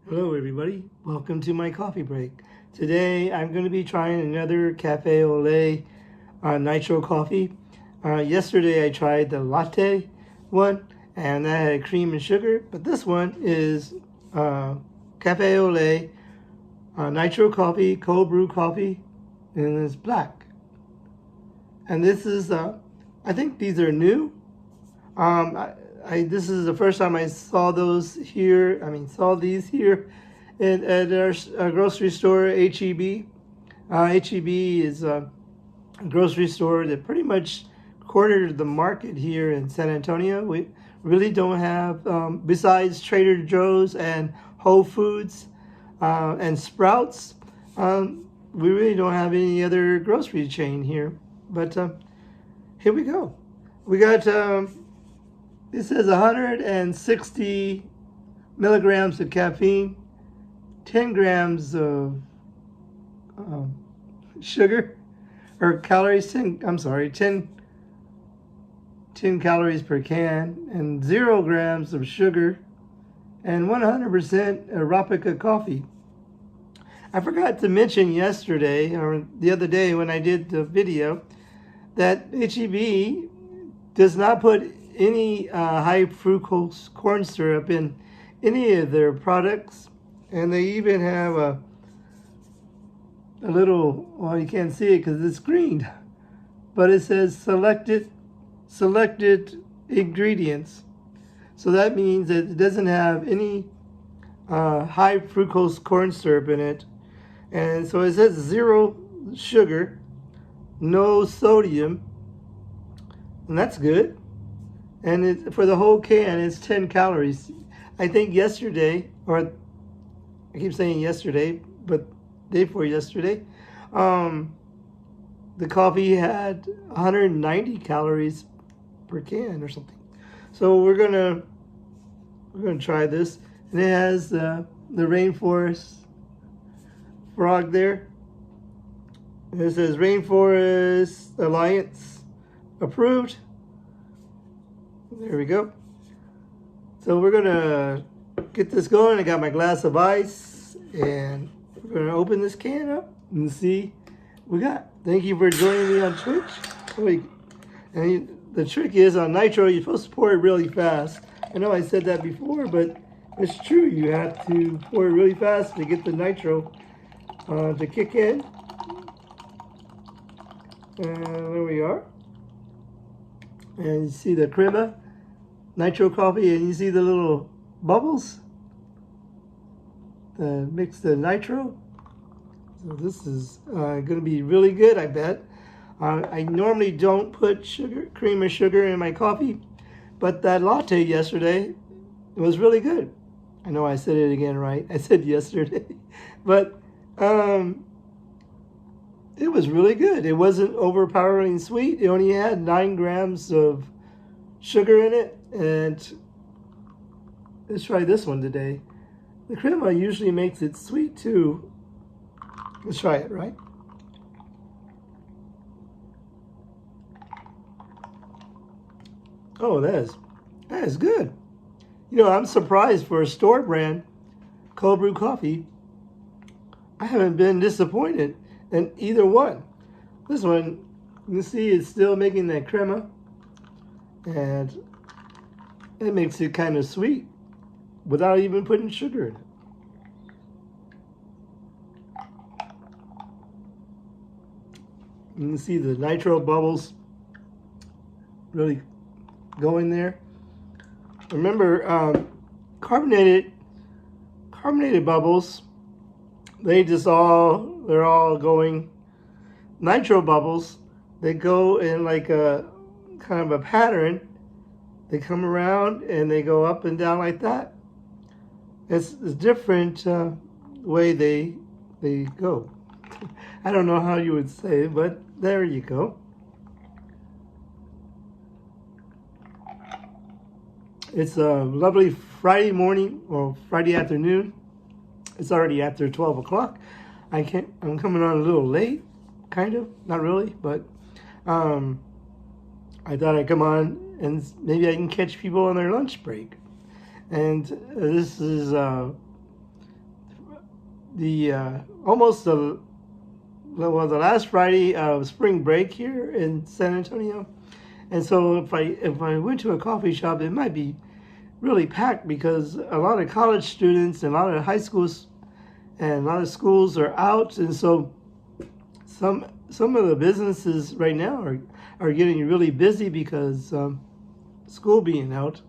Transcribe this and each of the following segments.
Hello everybody, welcome to my coffee break. Today I'm going to be trying another Cafe Ole Nitro coffee. Yesterday I tried the latte one and that had cream and sugar, but this one is Cafe Ole Nitro coffee, cold brew coffee, and it's black. And this is, I think these are new. This is the first time I saw those here. Saw these here at our grocery store, HEB. HEB is a grocery store that pretty much cornered the market here in San Antonio. We really don't have, besides Trader Joe's and Whole Foods and Sprouts, we really don't have any other grocery chain here. But here we go. We got, it says 160 milligrams of caffeine, 10 grams of sugar, or calories, 10 calories per can, and 0 grams of sugar, and 100% Arabica coffee. I forgot to mention yesterday, or the other day when I did the video, that HEB does not put any high fructose corn syrup in any of their products, and they even have a little, well, you can't see it because it's green, but it says selected ingredients. So that means that it doesn't have any high fructose corn syrup in it, and so it says 0 sugar, no sodium, and that's good. And for the whole can, it's 10 calories. I think yesterday, or I keep saying yesterday, but day before yesterday, the coffee had 190 calories per can or something. So we're gonna try this, and it has the rainforest frog there. And it says Rainforest Alliance approved. There we go. So we're gonna get this going. I got my glass of ice, and we're gonna open this can up and see what we got. Thank you for joining me on Twitch. And the trick is on Nitro, you're supposed to pour it really fast. I know I said that before, but it's true. You have to pour it really fast to get the Nitro to kick in. And there we are. And you see the crema Nitro coffee, and you see the little bubbles that mix the Nitro. So this is going to be really good, I bet. I normally don't put cream or sugar in my coffee, but that latte yesterday was really good. I know I said it again right. I said yesterday, but it was really good. It wasn't overpowering sweet. It only had 9 grams of sugar in it. And let's try this one today. The crema usually makes it sweet too. Let's try it, right? Oh, that is good. You know, I'm surprised for a store brand cold brew coffee. I haven't been disappointed in either one. This one, you can see it's still making that crema, and it makes it kind of sweet without even putting sugar in it. You can see the Nitro bubbles really going there. Remember, carbonated bubbles, they're all going. Nitro bubbles, they go in like a kind of a pattern. They come around and they go up and down like that. It's a different way they go. I don't know how you would say it, but there you go. It's a lovely Friday morning or Friday afternoon. It's already after 12 o'clock. I'm coming on a little late, kind of, not really, but I thought I'd come on and maybe I can catch people on their lunch break. And this is almost the last Friday of spring break here in San Antonio, and so if I went to a coffee shop, it might be really packed because a lot of college students and a lot of high schools and a lot of schools are out, and so some of the businesses right now are getting really busy because school being out,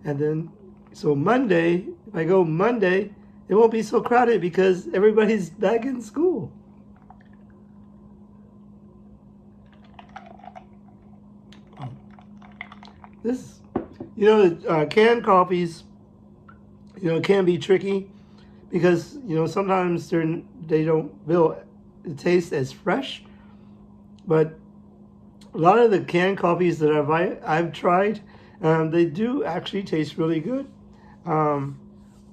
and then so Monday, if I go Monday, it won't be so crowded because everybody's back in school. This, canned coffees, can be tricky because sometimes they don't feel it tastes as fresh, but a lot of the canned coffees that I've tried, they do actually taste really good,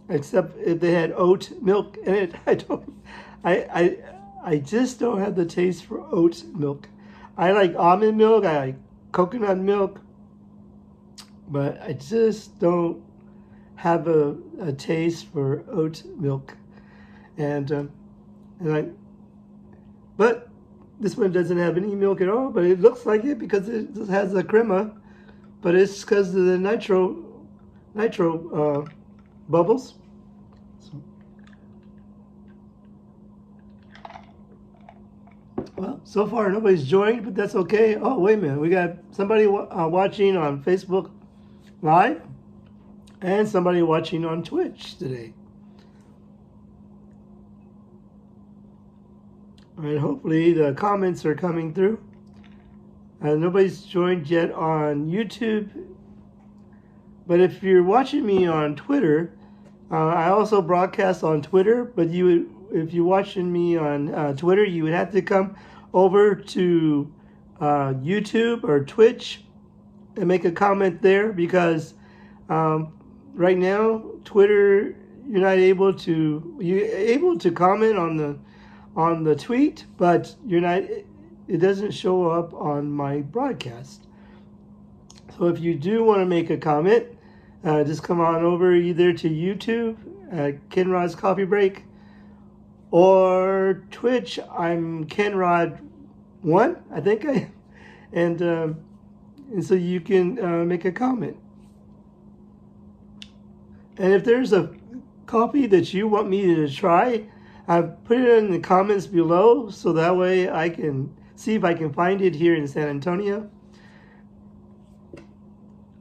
except if they had oat milk in it. I just don't have the taste for oat milk. I like almond milk, I like coconut milk, but I just don't have a taste for oat milk, but this one doesn't have any milk at all, but it looks like it because it just has the crema, but it's because of the nitro bubbles. Well, so far nobody's joined, but that's okay. Oh, wait a minute. We got somebody watching on Facebook Live and somebody watching on Twitch today. All right, hopefully the comments are coming through. Nobody's joined yet on YouTube, but if you're watching me on Twitter, I also broadcast on Twitter, but if you're watching me on Twitter, you would have to come over to YouTube or Twitch and make a comment there because right now Twitter, you're able to comment on the tweet, but it doesn't show up on my broadcast. So if you do want to make a comment, just come on over either to YouTube at Kenrod's Coffee Break or Twitch. I'm kenrod1, I think and so you can make a comment. And if there's a coffee that you want me to try, put it in the comments below so that way I can see if I can find it here in San Antonio.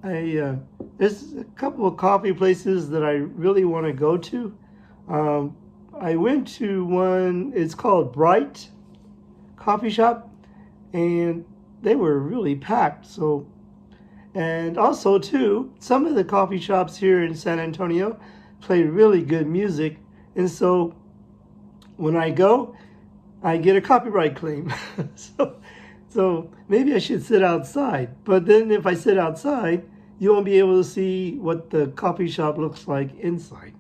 There's a couple of coffee places that I really want to go to. I went to one, it's called Bright Coffee Shop, and they were really packed. So, and also too, some of the coffee shops here in San Antonio play really good music, and so when I go, I get a copyright claim. so maybe I should sit outside. But then if I sit outside, you won't be able to see what the coffee shop looks like inside.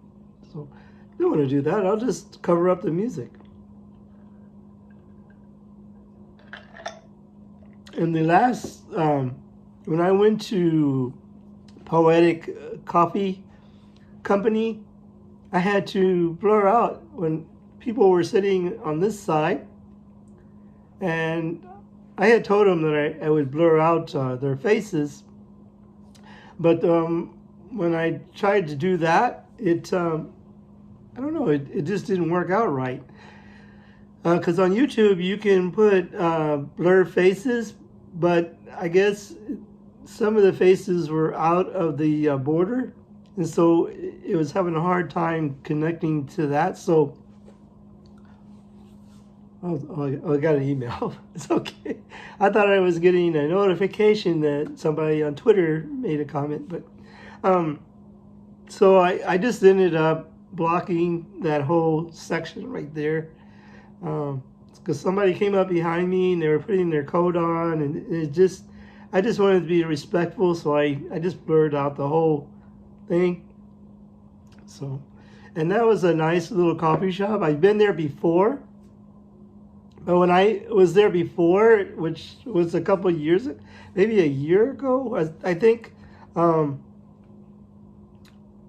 So I don't want to do that. I'll just cover up the music. And the last, when I went to Poetic Coffee Company, I had to blur out when people were sitting on this side, and I had told them that I would blur out their faces, but when I tried to do that, I don't know, it just didn't work out right. Because on YouTube you can put blur faces, but I guess some of the faces were out of the border, and so it was having a hard time connecting to that. So I got an email. It's okay. I thought I was getting a notification that somebody on Twitter made a comment, but so I just ended up blocking that whole section right there because somebody came up behind me and they were putting their coat on, and I just wanted to be respectful, so I just blurred out the whole thing. So, and that was a nice little coffee shop. I've been there before. But when I was there before, which was a couple of years, maybe a year ago, I think,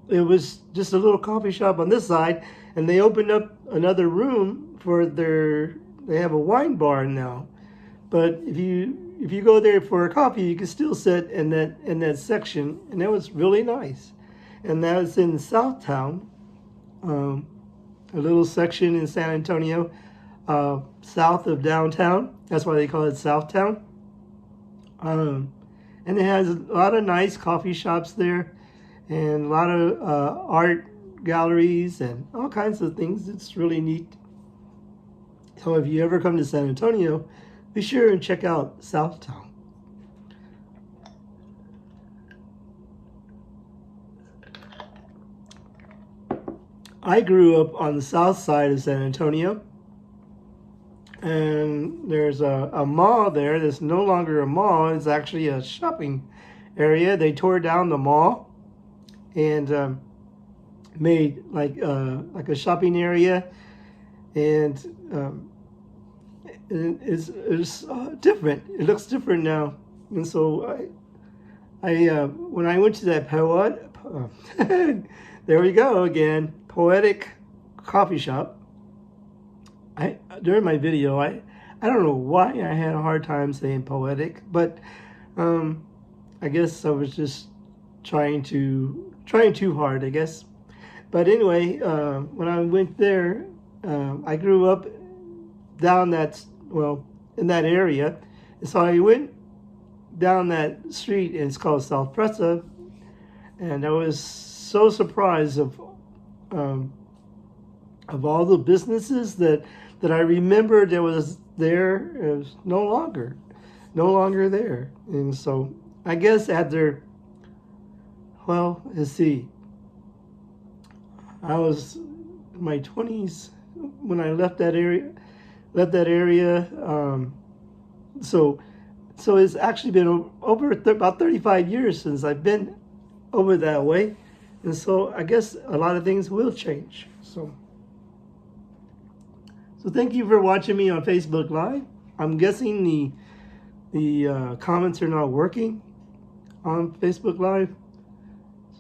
it was just a little coffee shop on this side, And they opened up another room for they have a wine bar now. But if you go there for a coffee, you can still sit in that section, and that was really nice. And that was in Southtown, a little section in San Antonio, south of downtown. That's why they call it Southtown. And it has a lot of nice coffee shops there, and a lot of art galleries and all kinds of things. It's really neat. So if you ever come to San Antonio, be sure and check out Southtown. I grew up on the south side of San Antonio, and there's a mall there that's no longer a mall. It's actually a shopping area. They tore down the mall and made like a shopping area, and it's different. It looks different now. And so I when I went to that there we go again, Poetic coffee shop. During my video, I don't know why I had a hard time saying poetic, but I guess I was just trying too hard, I guess. But anyway, when I went there, I grew up down in that area, and so I went down that street, and it's called South Presa, and I was so surprised of all the businesses that I remembered there was there. It was no longer there. And so I guess after, well, let's see, I was in my 20s when I left that area. So it's actually been over about 35 years since I've been over that way. And so I guess a lot of things will change. So thank you for watching me on Facebook Live. I'm guessing the comments are not working on Facebook Live.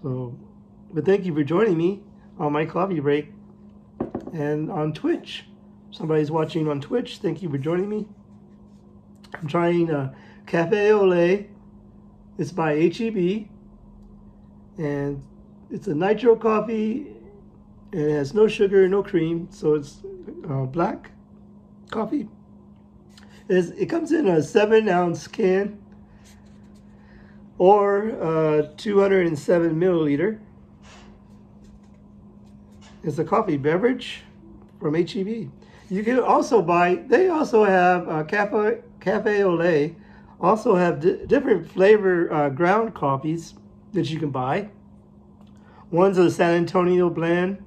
But thank you for joining me on my coffee break and on Twitch. Somebody's watching on Twitch. Thank you for joining me. I'm trying Cafe Ole. It's by HEB, and it's a nitro coffee, and it has no sugar, no cream, so it's black coffee. It comes in a 7-ounce can or 207 milliliter. It's a coffee beverage from HEB. You can also buy, they also have Cafe Ole, also have different flavor ground coffees that you can buy. One's a San Antonio blend,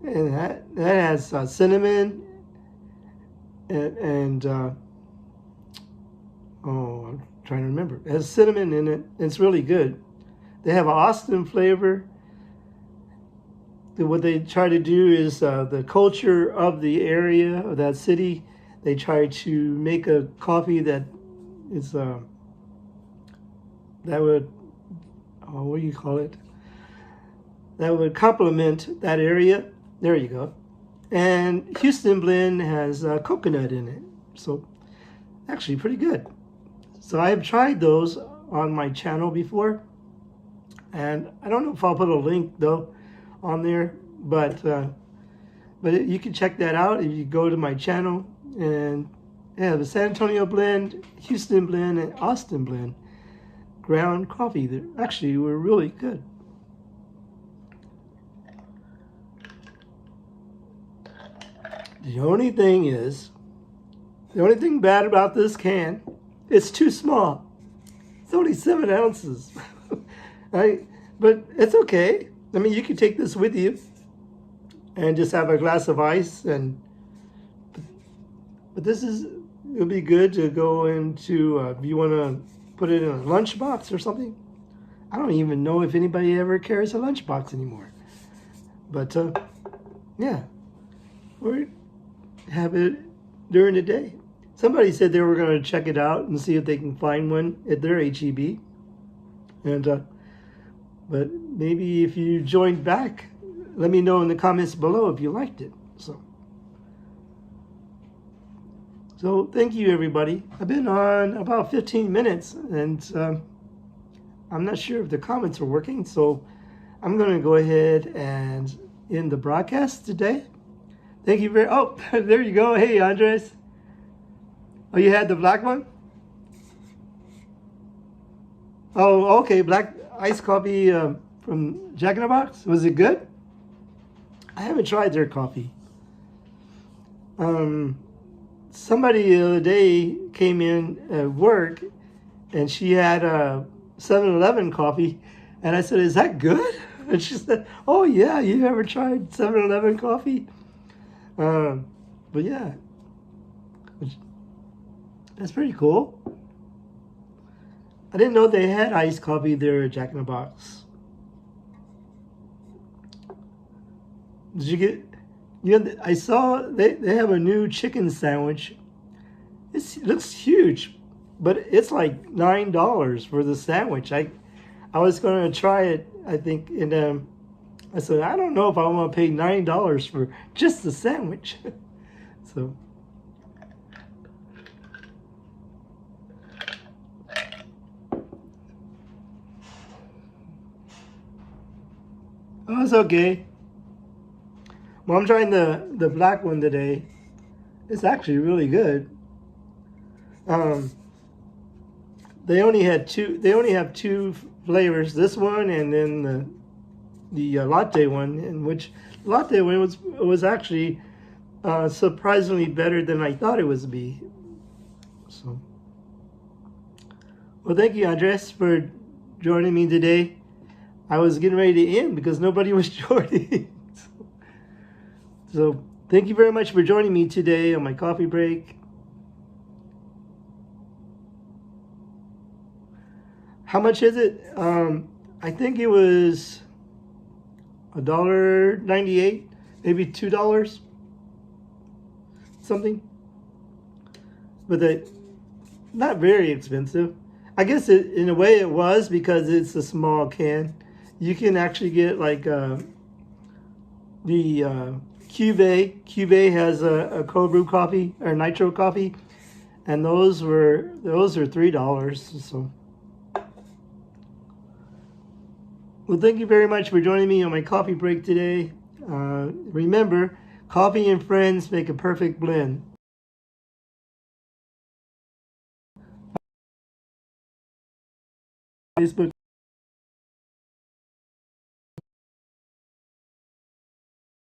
and that has cinnamon and I'm trying to remember. It has cinnamon in it. It's really good. They have an Austin flavor. What they try to do is the culture of the area, of that city, they try to make a coffee that is, that would, what do you call it? That would complement that area. There you go. And Houston blend has coconut in it. So actually pretty good. So I have tried those on my channel before. And I don't know if I'll put a link though on there, but you can check that out if you go to my channel. And yeah, the San Antonio blend, Houston blend, and Austin blend ground coffee. They actually were really good. The only thing bad about this can, it's too small. It's only 7 ounces. But it's okay. I mean, you can take this with you and just have a glass of ice. But it'll be good to go into, if you want to put it in a lunchbox or something. I don't even know if anybody ever carries a lunchbox anymore. But yeah, we have it during the day. Somebody said they were going to check it out and see if they can find one at their HEB. And but maybe if you joined back let me know in the comments below if you liked it. So thank you, everybody. I've been on about 15 minutes, and I'm not sure if the comments are working, so I'm going to go ahead and end the broadcast today. Thank you very. Oh, there you go. Hey, Andres. Oh, you had the black one? Oh, okay. Black iced coffee from Jack in the Box. Was it good? I haven't tried their coffee. Somebody the other day came in at work, and she had a 7-Eleven coffee, and I said, "Is that good?" And she said, "Oh yeah, you ever tried 7-Eleven coffee?" But yeah, that's pretty cool. I didn't know they had iced coffee there at Jack in the Box. Did you get? You know, I saw they have a new chicken sandwich. It looks huge, but it's like $9 for the sandwich. I was going to try it, I think, and I said, I don't know if I want to pay $9 for just the sandwich. So. Oh, it's okay. Well, I'm trying the black one today. It's actually really good. They only had two. They only have two flavors. This one and then the latte one, in which latte one was actually surprisingly better than I thought it was be. So, well, thank you, Andres, for joining me today. I was getting ready to end because nobody was joining. So thank you very much for joining me today on my coffee break. How much is it? I think it was $1.98, maybe $2, something. But not very expensive. I guess in a way it was because it's a small can. You can actually get like the Cube. Cube has a cold brew coffee or nitro coffee, and those are $3. So, well, thank you very much for joining me on my coffee break today. Remember, coffee and friends make a perfect blend. Facebook.